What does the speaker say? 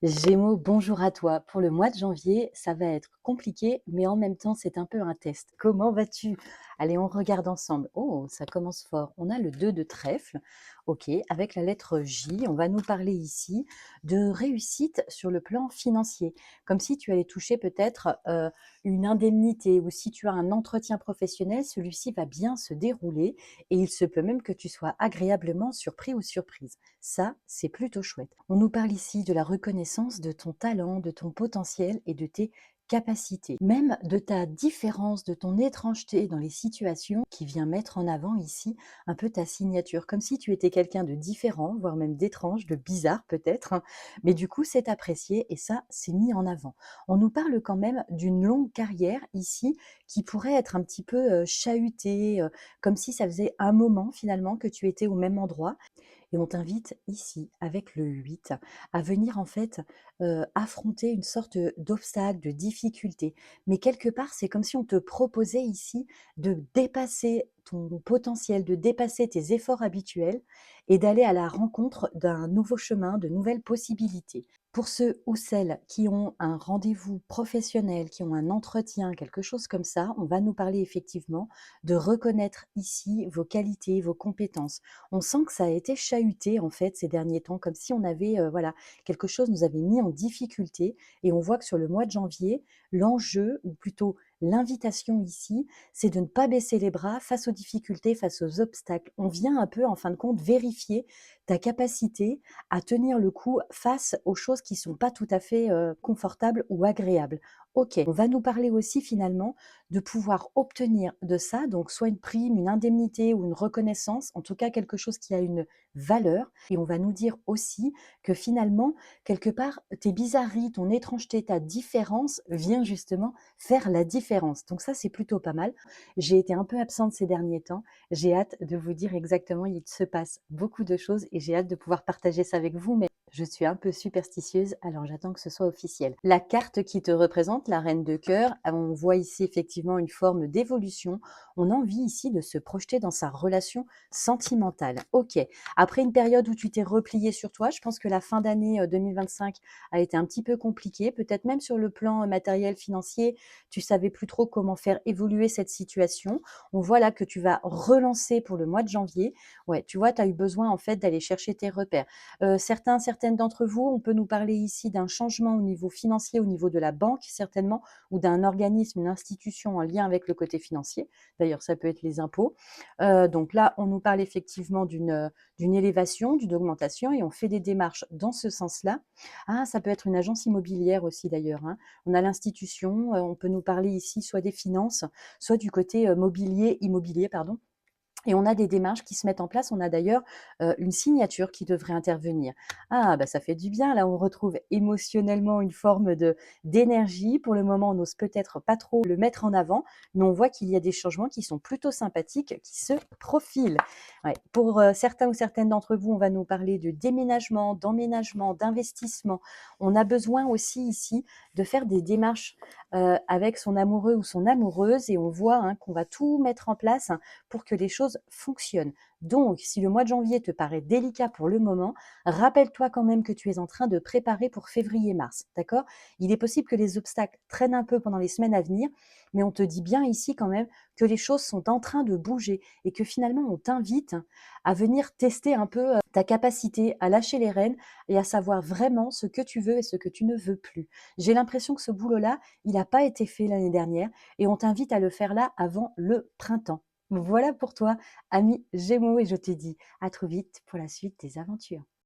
Gémeaux, bonjour à toi. Pour le mois de janvier, ça va être compliqué, mais en même temps, c'est un peu un test. Comment vas-tu? Allez, on regarde ensemble. Oh, ça commence fort. On a le 2 de trèfle. OK, avec la lettre J, on va nous parler ici de réussite sur le plan financier. Comme si tu allais toucher peut-être une indemnité ou si tu as un entretien professionnel, celui-ci va bien se dérouler et il se peut même que tu sois agréablement surpris ou surprise. Ça, c'est plutôt chouette. On nous parle ici de la reconnaissance de ton talent, de ton potentiel et de tes capacités, même de ta différence, de ton étrangeté dans les situations qui vient mettre en avant ici un peu ta signature, comme si tu étais quelqu'un de différent, voire même d'étrange, de bizarre peut-être, hein. Mais du coup c'est apprécié et ça c'est mis en avant. On nous parle quand même d'une longue carrière ici qui pourrait être un petit peu chahutée, comme si ça faisait un moment finalement que tu étais au même endroit et on t'invite ici, avec le 8, à venir en fait affronter une sorte d'obstacle, de difficulté. Mais quelque part, c'est comme si on te proposait ici de dépasser ton potentiel, de dépasser tes efforts habituels et d'aller à la rencontre d'un nouveau chemin, de nouvelles possibilités. Pour ceux ou celles qui ont un rendez-vous professionnel, qui ont un entretien, quelque chose comme ça, on va nous parler effectivement de reconnaître ici vos qualités, vos compétences. On sent que ça a été chahuté en fait ces derniers temps, comme si on avait voilà quelque chose nous avait mis en difficulté. Et on voit que sur le mois de janvier, l'enjeu, ou plutôt l'invitation ici, c'est de ne pas baisser les bras face aux difficultés, face aux obstacles. On vient un peu en fin de compte vérifier ta capacité à tenir le coup face aux choses qui sont pas tout à fait confortables ou agréables. Ok, on va nous parler aussi finalement de pouvoir obtenir de ça, donc soit une prime, une indemnité ou une reconnaissance, en tout cas quelque chose qui a une valeur. Et on va nous dire aussi que finalement, quelque part, tes bizarreries, ton étrangeté, ta différence vient justement faire la différence. Donc ça, c'est plutôt pas mal. J'ai été un peu absente ces derniers temps. J'ai hâte de vous dire exactement, il se passe beaucoup de choses et j'ai hâte de pouvoir partager ça avec vous. Mais je suis un peu superstitieuse, alors j'attends que ce soit officiel. La carte qui te représente, la reine de cœur, on voit ici effectivement une forme d'évolution. On a envie ici de se projeter dans sa relation sentimentale. Ok, après une période où tu t'es replié sur toi, je pense que la fin d'année 2025 a été un petit peu compliquée, peut-être même sur le plan matériel, financier, tu savais plus trop comment faire évoluer cette situation. On voit là que tu vas relancer pour le mois de janvier. Ouais, tu vois, tu as eu besoin en fait d'aller chercher tes repères. Certaines d'entre vous, on peut nous parler ici d'un changement au niveau financier, au niveau de la banque certainement, ou d'un organisme, une institution en lien avec le côté financier. D'ailleurs, ça peut être les impôts. Donc là, on nous parle effectivement d'une élévation, d'une augmentation et on fait des démarches dans ce sens-là. Ah, ça peut être une agence immobilière aussi d'ailleurs, hein. On a l'institution, on peut nous parler ici soit des finances, soit du côté immobilier, pardon. Et on a des démarches qui se mettent en place. On a d'ailleurs une signature qui devrait intervenir. Ah, bah ça fait du bien. Là, on retrouve émotionnellement une forme d'énergie. Pour le moment, on n'ose peut-être pas trop le mettre en avant, mais on voit qu'il y a des changements qui sont plutôt sympathiques, qui se profilent. Ouais. Pour certains ou certaines d'entre vous, on va nous parler de déménagement, d'emménagement, d'investissement. On a besoin aussi ici de faire des démarches avec son amoureux ou son amoureuse et on voit hein, qu'on va tout mettre en place pour que les choses fonctionnent. Donc, si le mois de janvier te paraît délicat pour le moment, rappelle-toi quand même que tu es en train de préparer pour février-mars, d'accord? Il est possible que les obstacles traînent un peu pendant les semaines à venir, mais on te dit bien ici quand même que les choses sont en train de bouger et que finalement on t'invite à venir tester un peu ta capacité à lâcher les rênes et à savoir vraiment ce que tu veux et ce que tu ne veux plus. J'ai l'impression que ce boulot-là, il n'a pas été fait l'année dernière et on t'invite à le faire là avant le printemps. Voilà pour toi, ami Gémeaux, et je te dis à trop vite pour la suite des aventures.